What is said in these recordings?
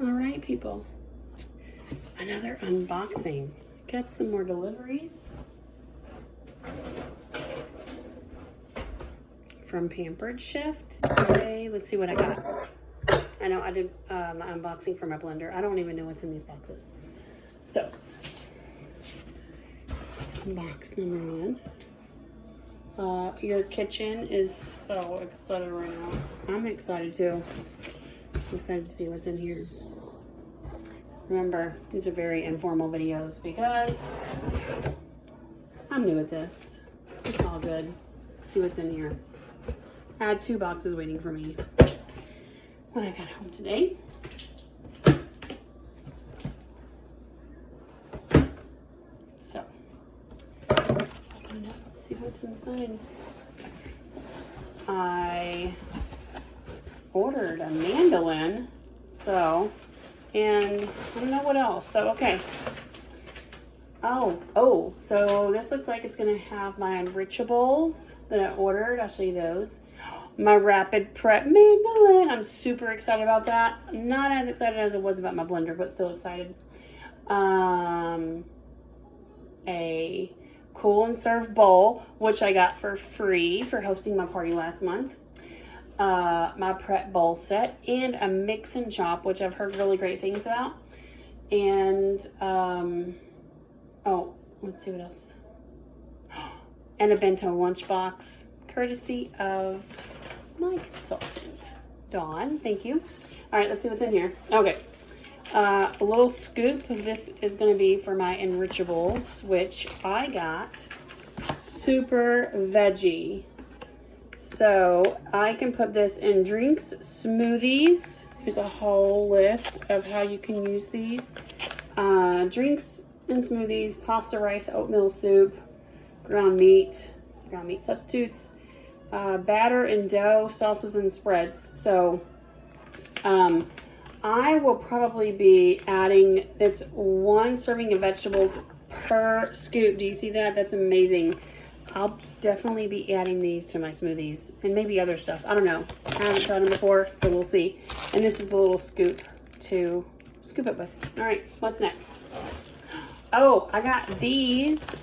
All right, people. Another unboxing. Got some more deliveries from Pampered Shift. Okay, let's see what I got. I know I did my unboxing for my blender. I don't even know what's in these boxes. So, box number 1. Your kitchen is so excited right now. I'm excited too. I'm excited to see what's in here. Remember, these are very informal videos because I'm new at this. It's all good. Let's see what's in here. I had 2 boxes waiting for me when I got home today. So, open it up. Let's see what's inside. I ordered a mandolin, and I don't know what else. So, okay. Oh, so this looks like it's going to have my enrichables that I ordered. I'll show you those. My rapid prep mandolin. I'm super excited about that. Not as excited as I was about my blender, but still excited. A cool and serve bowl, which I got for free for hosting my party last month. My prep bowl set, and a mix and chop, which I've heard really great things about. And let's see what else. And a bento lunchbox, courtesy of my consultant, Dawn. Thank you. All right, let's see what's in here. Okay, a little scoop. This is going to be for my enrichables, which I got super veggie. So I can put this in drinks, smoothies. Here's a whole list of how you can use these. Drinks and smoothies, pasta, rice, oatmeal soup, ground meat substitutes, batter and dough, sauces and spreads. So I will probably be adding, it's 1 serving of vegetables per scoop. Do you see that? That's amazing. I'll definitely be adding these to my smoothies and maybe other stuff. I don't know. I haven't tried them before, so we'll see. And this is the little scoop to scoop it with. All right, what's next? Oh, I got these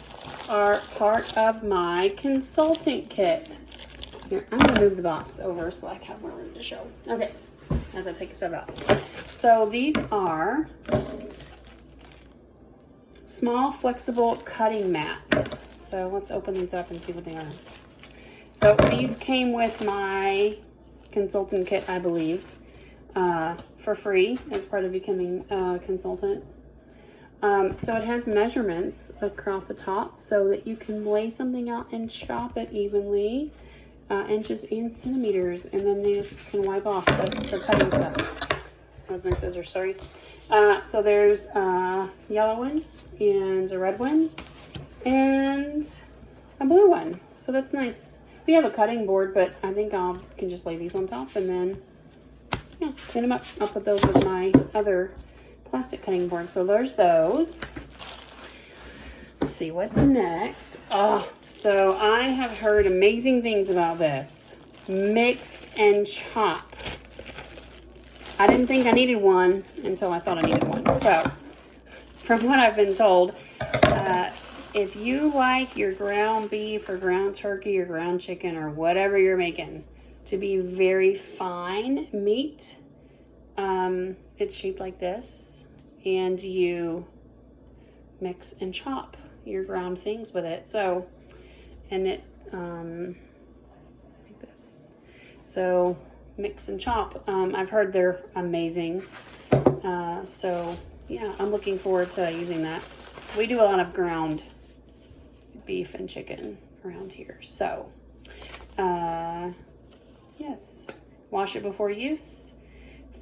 are part of my consultant kit. Here, I'm gonna move the box over so I have more room to show. Okay, as I take a step out. So these are small flexible cutting mats. So let's open these up and see what they are. So these came with my consultant kit, I believe, for free as part of becoming a consultant. So it has measurements across the top so that you can lay something out and chop it evenly, inches and centimeters, and then you just can wipe off the cutting stuff. That was my scissors, sorry. So there's a yellow one and a red one and a blue one. So that's nice. We have a cutting board, but I think I can just lay these on top and then clean them up. I'll put those with my other plastic cutting board. So there's those. Let's see what's next. So I have heard amazing things about this. Mix and chop. I didn't think I needed one until I thought I needed one. So, from what I've been told, if you like your ground beef or ground turkey or ground chicken or whatever you're making to be very fine meat, it's shaped like this, and you mix and chop your ground things with it. So, and it like this. So mix and chop. I've heard they're amazing. So yeah, I'm looking forward to using that. We do a lot of ground beef and chicken around here. So yes, wash it before use.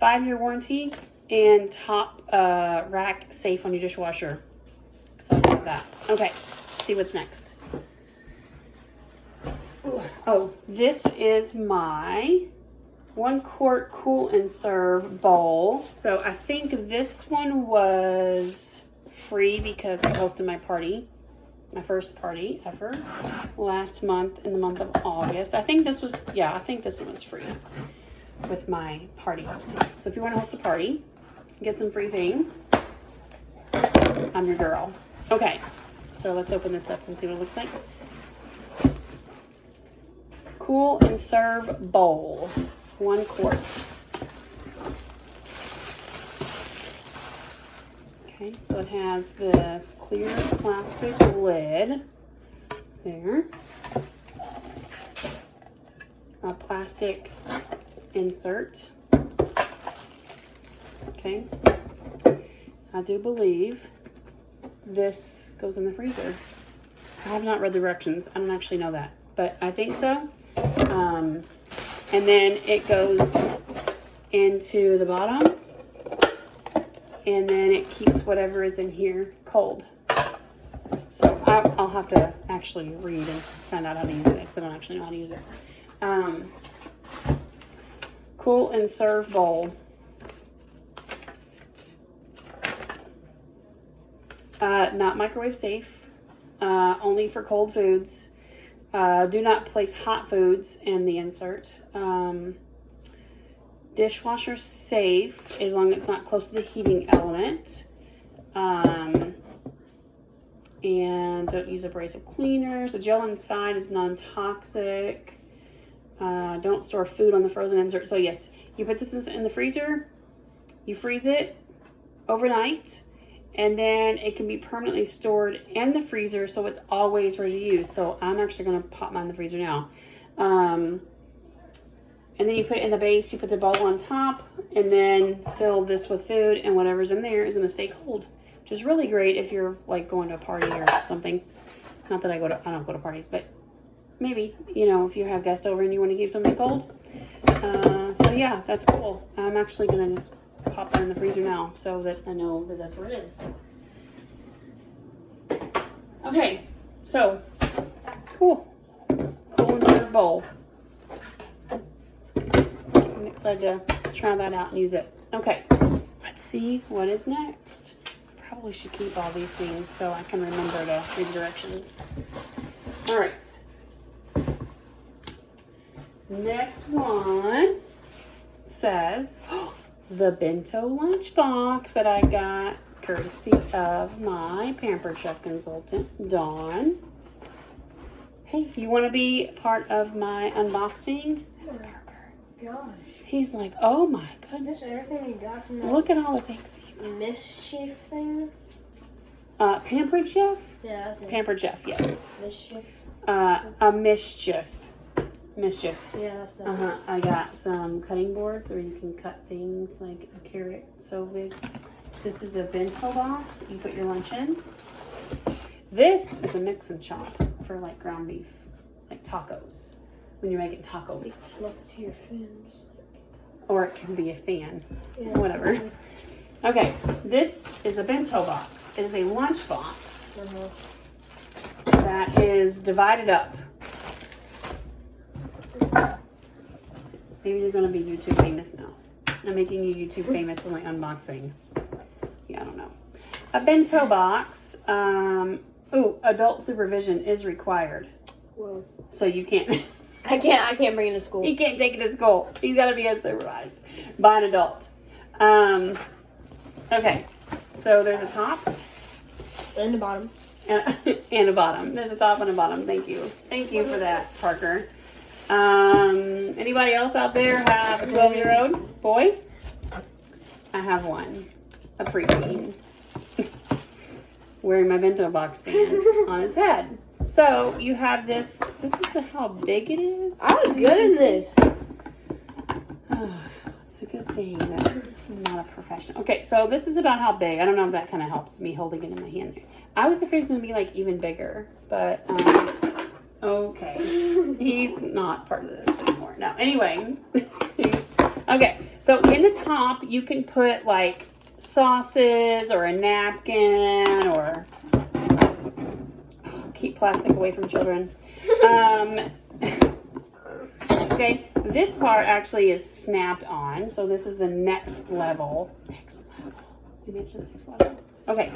5-year warranty and top rack safe on your dishwasher. Excited about that. Okay, let's see what's next. Ooh. Oh, this is my 1 quart cool and serve bowl. So I think this one was free because I hosted my party, my first party ever, last month in the month of August. I think this was, yeah, I think this one was free with my party hosting. So if you want to host a party, get some free things. I'm your girl. Okay, so let's open this up and see what it looks like. Cool and Serve bowl, 1 quart. Okay, so it has this clear plastic lid there. A plastic insert. Okay, I do believe this goes in the freezer. I have not read the directions. I don't actually know that, but I think so. And then it goes into the bottom, and then it keeps whatever is in here cold. So I'll have to actually read and find out how to use it because I don't actually know how to use it. Cool and Serve bowl. Not microwave safe. Only for cold foods. Do not place hot foods in the insert. Dishwasher safe as long as it's not close to the heating element. And don't use abrasive cleaners. The gel inside is non-toxic. Don't store food on the frozen insert. So yes, you put this in the freezer, you freeze it overnight, and then it can be permanently stored in the freezer so it's always ready to use. So I'm actually going to pop mine in the freezer now. And then you put it in the base, you put the bowl on top, and then fill this with food, and whatever's in there is going to stay cold, which is really great if you're like going to a party or something. Not that I don't go to parties, but maybe, you know, if you have guests over and you want to keep something cold. So yeah, that's cool. I'm actually going to just pop that in the freezer now so that I know that that's where it is. Okay, so cool and Serve bowl. I'm excited to try that out and use it. Okay, let's see what is next. I probably should keep all these things so I can remember to read the directions. All right. Next one says the bento lunchbox that I got courtesy of my Pampered Chef consultant, Dawn. Hey, you want to be part of my unboxing? That's Parker. Gosh. He's like, oh my goodness. This is everything you got from that. Look at all the things that you got. Mischief thing? Pampered Chef? Yeah, that's it. Pampered Chef, yes. Mischief? A mischief. Mischief. Yeah, that's that. I got some cutting boards where you can cut things like a carrot so big. This is a bento box. You put your lunch in. This is a mix and chop for like ground beef, like tacos, when you're making taco meat. Look to your fins. Or it can be a fan, Yeah. whatever. Okay, this is a bento box. It is a lunch box that is divided up. Maybe you're going to be YouTube famous now. I'm making you YouTube famous with my unboxing. Yeah, I don't know. A bento box. Adult supervision is required. Whoa. So you can't... I can't bring it to school. He can't take it to school. He's got to be supervised by an adult. Okay, so there's a top. And the bottom. And a bottom. There's a top and a bottom. Thank you. Thank you for that, Parker. Anybody else out there have a 12-year-old boy? I have one. A preteen. Wearing my bento box band on his head. So you have this. This is how big it is. I'm good in this. Oh, it's a good thing that I'm not a professional. Okay, so this is about how big. I don't know if that kind of helps me holding it in my hand. I was afraid it was going to be like even bigger, but okay. He's not part of this anymore. No, anyway. Okay, so in the top, you can put like sauces or a napkin or... Keep plastic away from children. Okay, this part actually is snapped on, so this is the next level. Next level. We made it to the next level. Okay,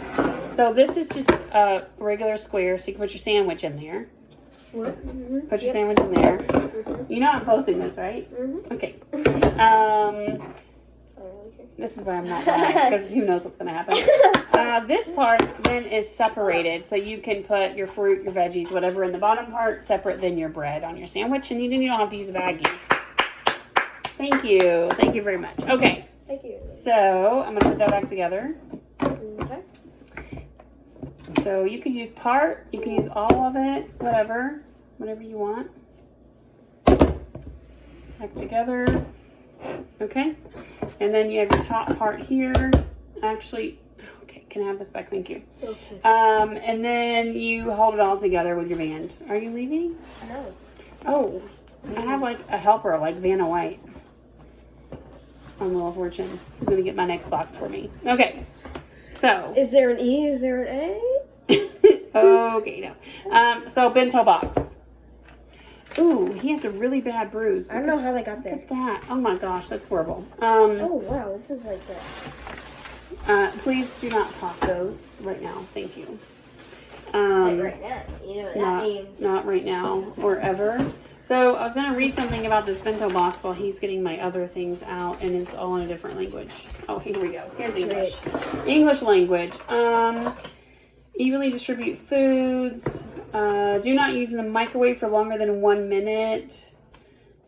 so this is just a regular square, so you can put your sandwich in there. Mm-hmm. Put your sandwich in there. Mm-hmm. You know I'm posting this, right? Mm-hmm. Okay. I don't really care. This is why I'm not buying it, because who knows what's going to happen. This part then is separated, so you can put your fruit, your veggies, whatever in the bottom part, separate than your bread on your sandwich, and you don't have to use a baggie. Thank you. Thank you very much. Okay. Thank you. So I'm going to put that back together. Okay. So you can use part, you can use all of it, whatever you want. Back together. Okay. And then you have your top part here. Actually, okay, can I have this back? Thank you. Okay. And then you hold it all together with your band. Are you leaving? No. Oh, I have like a helper like Vanna White on Wheel of Fortune. He's going to get my next box for me. Okay. So. Is there an E? Is there an A? Okay, no. So bento box. Ooh, he has a really bad bruise. I don't know how they got there. Look at that. Oh my gosh, that's horrible. Oh wow, this is like that. Please do not pop those right now. Thank you. Like right now, you know what that means. Not right now or ever. So I was going to read something about this bento box while he's getting my other things out, and it's all in a different language. Oh, here we go. Here's English. English language. Evenly distribute foods. Do not use in the microwave for longer than 1 minute.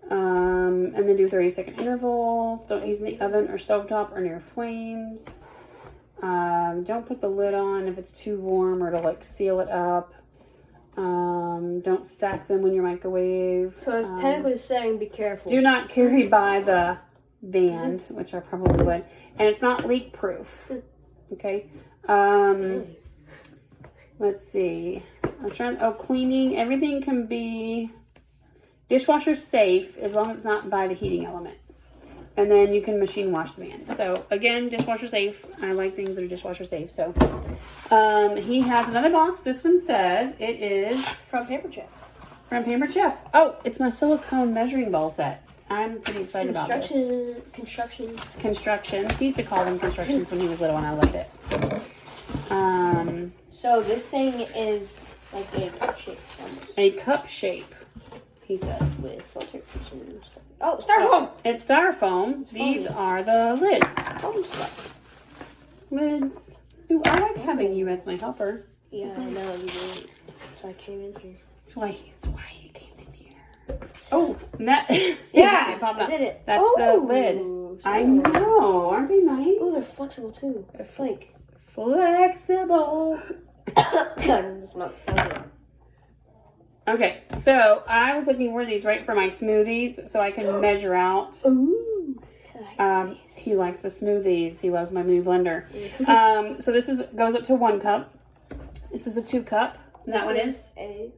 And then do 30-second intervals. Don't use in the oven or stovetop or near flames. Don't put the lid on if it's too warm or to like seal it up. Don't stack them when you microwave. So it's technically saying be careful. Do not carry by the band, which I probably would. And it's not leak proof. Okay. Let's see. I'm trying. Oh, cleaning. Everything can be dishwasher safe as long as it's not by the heating element. And then you can machine wash the band. So again, dishwasher safe. I like things that are dishwasher safe. So he has another box. This one says it is From Paper Chef. From Paper Chef. Oh, it's my silicone measuring bowl set. I'm pretty excited about this. Constructions. He used to call them constructions when he was little, and I loved it. So this thing is like a cup shape. Almost. A cup shape, he says. With filters and stuff. Oh, styrofoam! It's styrofoam. These are the lids. Foam stuff. Lids. Ooh, I like having you as my helper. Yeah, This is I nice. know you did. So I came in here. That's why you came in here. Oh, that. Yeah, it popped I up. did it. That's the lid. I know. Aren't they nice? Oh, they're flexible too. They're flexible. It's not funny. Okay, so I was looking for these right for my smoothies so I can measure out. Ooh. He likes the smoothies. He loves my mini blender. So this goes up to 1 cup. This is a 2 cup. And that one is a.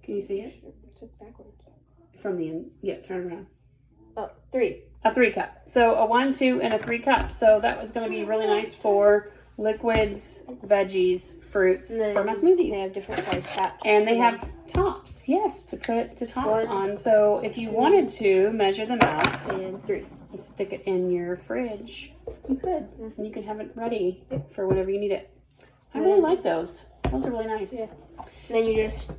Can you see it? It's backwards. From the end. Yeah, turn around. Oh, 3. A 3 cup. So a 1, 2, and a 3 cup. So that was going to be really nice for liquids, veggies, fruits for my smoothies. They have different size caps. And they have tops, yes, to put tops on. So if you wanted to measure them out And 3. and stick it in your fridge, you could. And you can have it ready for whenever you need it. I really like those. Those are really nice. Yeah. And then you just.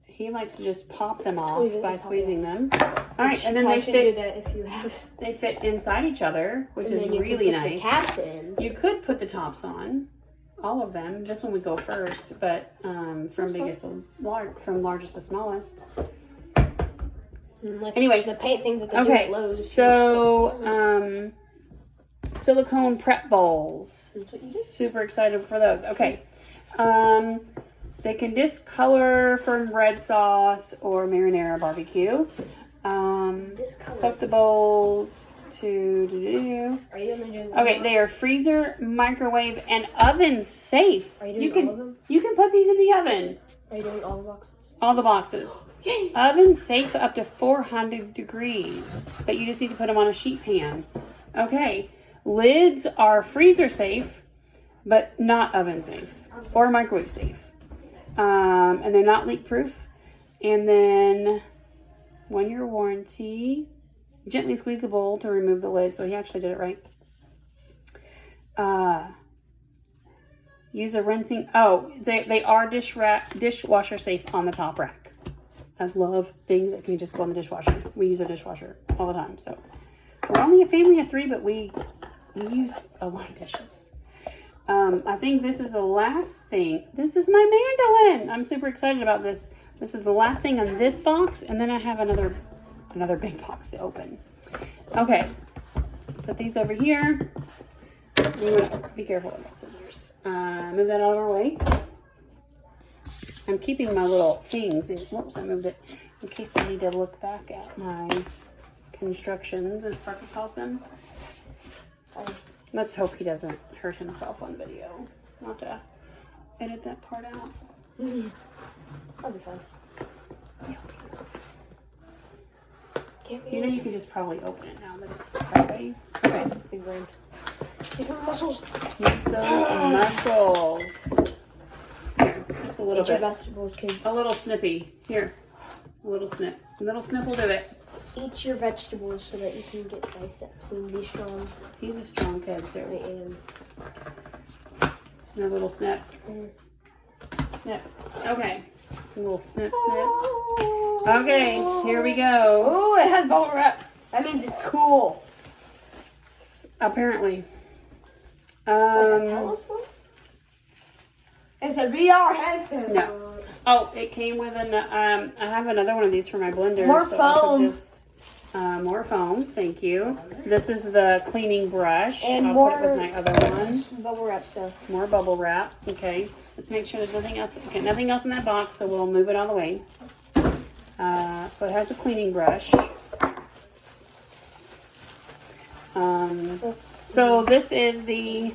He likes to just pop them off by squeezing them. All right, and then You they should fit. do that if you have. They fit inside each other, which And is then you really can put nice. The caps in. You could put the tops on, all of them. This one would go first, but from largest to smallest. Like Anyway, the paint things that they do at Lowe's. So silicone prep bowls. Super excited for those. Okay. They can discolor from red sauce or marinara barbecue. Soak the bowls to. Are you gonna do? Okay, they are freezer, microwave, and oven safe. Are you doing all of them? You can put these in the oven. Are you doing all the boxes? All the boxes. Yay! Oven safe up to 400 degrees, but you just need to put them on a sheet pan. Okay. Lids are freezer safe, but not oven safe or microwave safe. And they're not leak proof. And then 1 year warranty. Gently squeeze the bowl to remove the lid. So he actually did it right. Use a rinsing. Oh, they are dishwasher safe on the top rack. I love things that can just go in the dishwasher. We use a dishwasher all the time. So we're only a family of 3, but we you use a lot of dishes. I think this is the last thing. This is my mandolin. I'm super excited about this. This is the last thing on this box, and then I have another big box to open. Okay, put these over here. You want to be careful with those scissors. Move that out of our way. I'm keeping my little things. Whoops, I moved it in case I need to look back at my constructions, as Parker calls them. Let's hope he doesn't hurt himself on video. I'll have to edit that part out. That'll be fun. You know, you can just probably open it now that it's okay. Okay. Big brain. Use my muscles. Use those muscles. Here, just a little Eat your bit. vegetables, kids. A little snippy. Here. A little snip. A little snip will do it. Eat your vegetables so that you can get biceps and be strong. He's a strong kid, too. I am. And a little snip. Snip. Okay. A little snip, snip. Okay, here we go. Oh, it has bubble wrap. That means it's cool. Apparently. It's a VR headset. No. Oh, it came with an, I have another one of these for my blender. More so I'll put foam. this, more foam, thank you. This is the cleaning brush. And I'll more put it with my other one. bubble wrap stuff. More bubble wrap. Okay. Let's make sure there's nothing else. Okay, nothing else in that box, so we'll move it all the way. So it has a cleaning brush. So this is the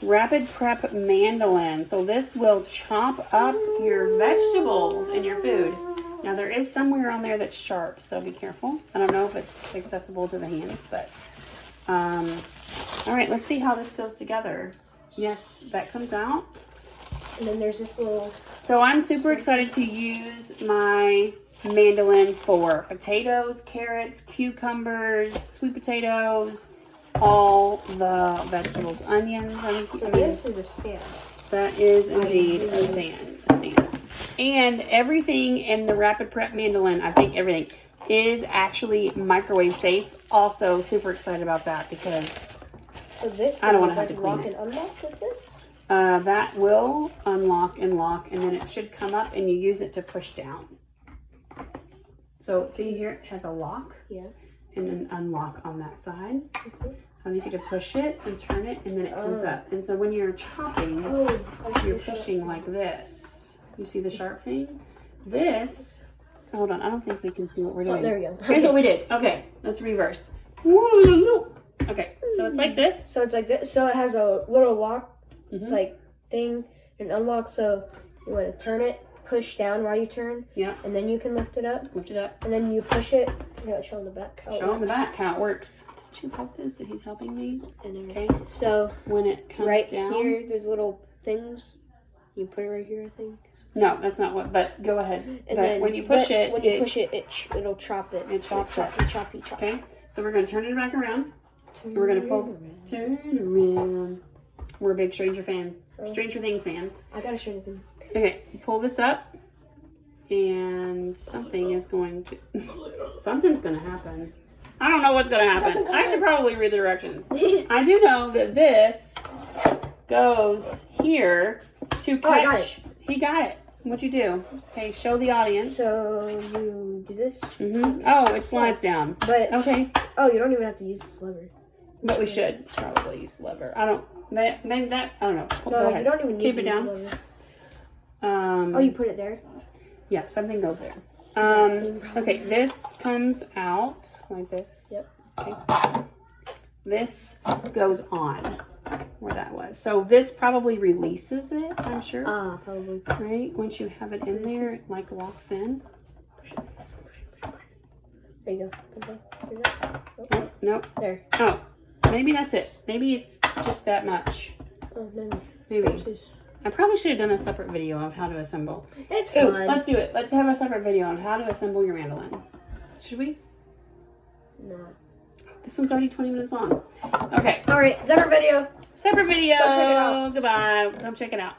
Rapid Prep Mandolin. So this will chop up your vegetables in your food. Now there is somewhere on there that's sharp, so be careful. I don't know if it's accessible to the hands, but all right, let's see how this goes together. Yes, that comes out. And then there's this little... So I'm super excited to use my mandolin for potatoes, carrots, cucumbers, sweet potatoes, all the vegetables, onions. This is a stand. That is indeed a stand. And everything in the Rapid Prep Mandolin, I think everything, is actually microwave safe. Also super excited about that because So this I don't want to have to clean lock it. and unlock with this? That will unlock and lock, and then it should come up and you use it to push down. So see here, it has a lock. Yeah. And an unlock on that side. So I need you to push it and turn it, and then it comes up. And so when you're chopping, you're pushing like this. You see the sharp thing? This, hold on, I don't think we can see what we're doing. Oh, there we go. Here's what we did. Okay, let's reverse. Okay, so it's like this. So it's like this. So it has a little lock, like thing, and unlock. So you want to turn it, push down while you turn. Yeah. And then you can lift it up. Lift it up. And then you push it. Show on the back. Show on the back how it works. Don't you love this that he's helping me? Okay. So when it comes right down here, there's little things. You put it right here, I think. No, that's not what. But go ahead. And but then, when you push it, it'll chop it. It chops it. Choppy. Okay. So we're gonna turn it back around. And we're gonna pull. Turn around. We're a big Stranger Things fans. I gotta show you them. Okay, pull this up, and something's gonna happen. I don't know what's gonna happen. I should probably read the directions. I do know that this goes here to catch. I got it. He got it. What'd you do? Okay, show the audience. So you do this. Oh, it slides down. But okay. Oh, you don't even have to use this lever. But we should probably use the lever. I don't. Maybe that. I don't know. No, go ahead. you don't even need Keep to it use down. the lever. Oh, you put it there. Yeah, something goes there. Okay, this comes out like this. Yep. Okay. This goes on where that was. So this probably releases it, I'm sure. Probably. Right? Once you have it in there, it like locks in. There you go. Oh, nope. There. Oh, maybe that's it. Maybe it's just that much. Oh, no. Maybe. I probably should have done a separate video of how to assemble. It's fun. Ooh, let's do it. Let's have a separate video on how to assemble your mandolin. Should we? No. This one's already 20 minutes long. Okay. All right. Separate video. Separate video. Go check it out. Goodbye. Come check it out.